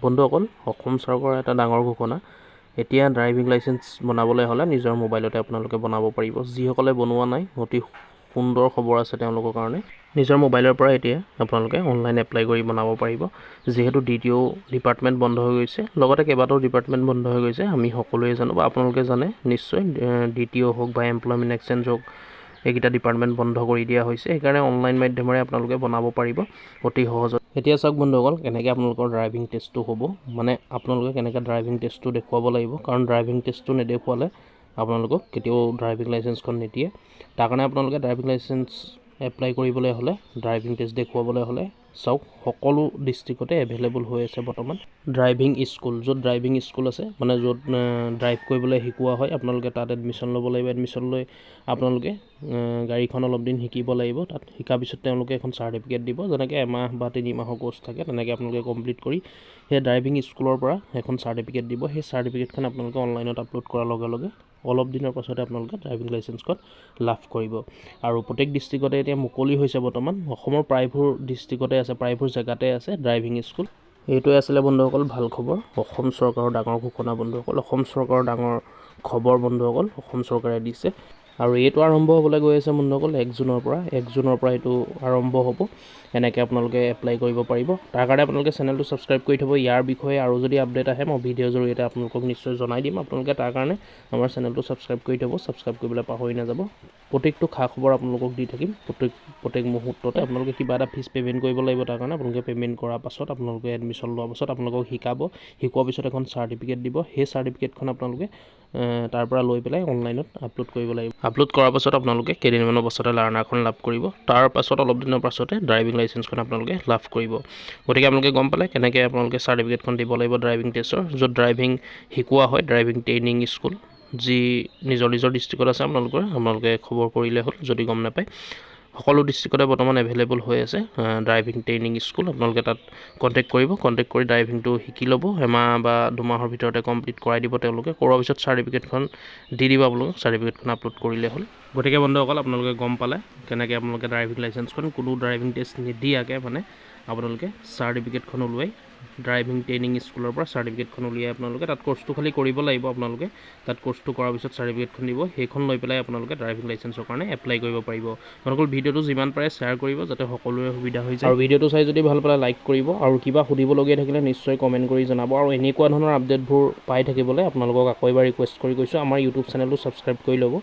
বন্ধুসকল অসম চৰকাৰৰ এটা ডাঙৰ ঘোষণা এতিয়া ড্ৰাইভিং লাইসেন্স বনাবলৈ হলে নিজৰ মোবাইলতে আপোনালোকে বনাব পাৰিব যিসকলে বনোৱা নাই অতি সুন্দৰ খবৰ আছে তেওঁলোকৰ কাৰণে নিজৰ মোবাইলৰ পৰা এতিয়া আপোনালোকে অনলাইন এপ্লাই কৰি বনাব পাৰিব যেহেতু ডিটিও ডিপাৰ্টমেন্ট বন্ধ হৈ গৈছে লগতে কেইবাটাও ডিপাৰ্টমেন্ট বন্ধ হৈ গৈছে আমি সকলোৱে জানো বা আপোনালোকে জানে নিশ্চয় ডিটিও হোক বা এমপ্লয়মেন্ট এক্সচেঞ্জ হোক এইকেইটা ডিপাৰ্টমেন্ট বন্ধ কৰি দিয়া হৈছে সেইকাৰণে অনলাইন মাধ্যমেৰে আপোনালোকে বনাব পাৰিব অতি সহজত এতিয়া চাওক বন্ধুসকল কেনেকৈ আপোনালোকৰ ড্ৰাইভিং টেষ্টটো হ'ব মানে আপোনালোকে কেনেকৈ ড্ৰাইভিং টেষ্টটো দেখুৱাব লাগিব কাৰণ ড্ৰাইভিং টেষ্টটো নেদেখুৱালে আপোনালোকক কেতিয়াও ড্ৰাইভিং লাইসেন্সখন নিদিয়ে তাৰ কাৰণে আপোনালোকে ড্ৰাইভিং লাইসেন্স এপ্লাই কৰিবলৈ হ'লে ড্ৰাইভিং টেষ্ট দেখুৱাবলৈ হ'লে চাওক সকলো ডিস্ট্ৰিক্টতে এভেইলেবল হৈ আছে বৰ্তমান ড্ৰাইভিং স্কুল য'ত ড্ৰাইভিং স্কুল আছে মানে য'ত ড্ৰাইভ কৰিবলৈ শিকোৱা হয় আপোনালোকে তাত এডমিশ্যন ল'ব লাগিব এডমিশ্যন লৈ আপোনালোকে গাড়ীখন অলপ দিন শিকিব লাগিব তাত শিকাৰ পিছত তেওঁলোকে এখন চাৰ্টিফিকেট দিব যেনেকৈ এমাহ বা 3 মাহৰ কোৰ্চ থাকে তেনেকৈ আপোনালোকে কমপ্লিট কৰি সেই ড্ৰাইভিং স্কুলৰ পৰা এখন চাৰ্টিফিকেট দিব সেই চাৰ্টিফিকেটখন আপোনালোকে অনলাইনত আপলোড কৰাৰ লগে লগে অলপ দিনৰ পাছতে আপোনালোকে ড্ৰাইভিং লাইসেন্সখন লাভ কৰিব আৰু প্ৰত্যেক ডিস্ট্ৰিক্টতে এতিয়া মুকলি হৈছে বৰ্তমান অসমৰ প্ৰায়বোৰ ডিস্ট্ৰিক্টতে আছে প্ৰায়বোৰ জেগাতে আছে ড্ৰাইভিং স্কুল এইটোৱে আছিলে বন্ধুসকল ভাল খবৰ অসম চৰকাৰৰ ডাঙৰ ঘোষণা বন্ধুসকল অসম চৰকাৰৰ ডাঙৰ খবৰ বন্ধুসকল অসম চৰকাৰে দিছে আৰু এইটো আৰম্ভ হ'বলৈ গৈ আছে বন্ধুসকল 1 জুনৰ পৰা এইটো আৰম্ভ হ'ব এনেকৈ আপোনালোকে এপ্লাই কৰিব পাৰিব তাৰ কাৰণে আপোনালোকে চেনেলটো ছাবস্ক্ৰাইব কৰি থব ইয়াৰ বিষয়ে আৰু যদি আপডেট আহে মই ভিডিঅ'ৰ জৰিয়তে আপোনালোকক নিশ্চয় জনাই দিম আপোনালোকে তাৰ কাৰণে আমাৰ চেনেলটো ছাবস্ক্ৰাইব কৰি থব ছাবস্ক্ৰাইব কৰিবলৈ পাহৰি নাযাব প্ৰত্যেকটো খা খবৰ আপোনালোকক দি থাকিম প্ৰত্যেক মুহূৰ্ততে আপোনালোকে কিবা এটা ফিজ পেমেন্ট কৰিব লাগিব তাৰ কাৰণে আপোনালোকে পেমেন্ট কৰাৰ পাছত আপোনালোকে এডমিশ্যন লোৱাৰ পাছত আপোনালোকক শিকোৱাৰ পিছত এখন চাৰ্টিফিকেট দিব সেই চাৰ্টিফিকেটখন আপোনালোকে তাৰ পৰা লৈ পেলাই অনলাইনত আপলোড কৰিব লাগিব আপলোড কৰাৰ পাছত আপোনালোকে কেইদিনমানৰ পাছতে লাৰ্ণাৰখন লাভ কৰিব তাৰ পাছত অলপ দিনৰ পাছতে ড্ৰাইভিং লাইসেন্সখন আপোনালোকে লাভ কৰিব গতিকে আপোনালোকে গম পালে কেনেকৈ আপোনালোকে চাৰ্টিফিকেটখন দিব লাগিব ড্ৰাইভিং টেষ্টৰ য'ত ড্ৰাইভিং শিকোৱা হয় ড্ৰাইভিং ট্ৰেইনিং স্কুল যি নিজৰ ডিস্ট্ৰিক্টত আছে আপোনালোকে খবৰ কৰিলে হ'ল যদি গম নাপায় সকলো ডিস্ট্ৰিক্টতে বৰ্তমান এভেইলেবল হৈ আছে ড্ৰাইভিং ট্ৰেইনিং স্কুল আপোনালোকে তাত কণ্টেক্ট কৰি ড্ৰাইভিংটো শিকি ল'ব এমাহ বা 2 মাহৰ ভিতৰতে কমপ্লিট কৰাই দিব তেওঁলোকে কৰাৰ পিছত চাৰ্টিফিকেটখন দি দিব আপোনালোকে চাৰ্টিফিকেটখন আপলোড কৰিলে হ'ল গতিকে বন্ধুসকল আপোনালোকে গম পালে কেনেকৈ আপোনালোকে ড্ৰাইভিং লাইসেন্সখন কোনো ড্ৰাইভিং টেষ্ট নিদিয়াকৈ মানে আপোনালোকে চাৰ্টিফিকেটখন উলিয়াই ড্ৰাইভিং ট্ৰেইনিং স্কুলৰ পৰা চাৰ্টিফিকেটখন উলিয়াই আপোনালোকে তাত কোৰ্চটো খালি কৰিব লাগিব আপোনালোকে তাত কোৰ্চটো কৰাৰ পিছত চাৰ্টিফিকেটখন দিব সেইখন লৈ পেলাই আপোনালোকে ড্ৰাইভিং লাইসেন্সৰ কাৰণে এপ্লাই কৰিব পাৰিব আপোনালোকৰ ভিডিঅ'টো যিমান পাৰে শ্বেয়াৰ কৰিব যাতে সকলোৰে সুবিধা হৈ যায় আৰু ভিডিঅ'টো চাই যদি ভাল পালে লাইক কৰিব আৰু কিবা সুধিবলগীয়া থাকিলে নিশ্চয় কমেণ্ট কৰি জনাব আৰু এনেকুৱা ধৰণৰ আপডেটবোৰ পাই থাকিবলৈ আপোনালোকক আকৌ এবাৰ ৰিকুৱেষ্ট কৰি কৈছোঁ আমাৰ ইউটিউব চেনেলটো ছাবস্ক্ৰাইব কৰি ল'ব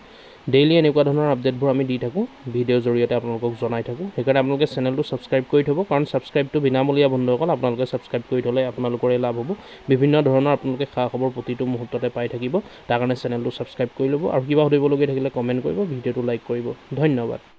ডেইলি এনেকুৱা ধৰণৰ আপডেটবোৰ আমি দি থাকোঁ ভিডিঅ'ৰ জৰিয়তে আপোনালোকক জনাই থাকোঁ সেইকাৰণে আপোনালোকে চেনেলটো ছাবস্ক্ৰাইব কৰি থ'ব কাৰণ ছাবস্ক্ৰাইবটো বিনামূলীয়া বন্ধুসকল আপোনালোকে ছাবস্ক্ৰাইব কৰি থ'লে আপোনালোকৰে লাভ হ'ব বিভিন্ন ধৰণৰ আপোনালোকে খা খবৰ প্ৰতিটো মুহূৰ্ততে পাই থাকিব তাৰ কাৰণে চেনেলটো ছাবস্ক্ৰাইব কৰি ল'ব আৰু কিবা সুধিবলগীয়া থাকিলে কমেণ্ট কৰিব ভিডিঅ'টো লাইক কৰিব ধন্যবাদ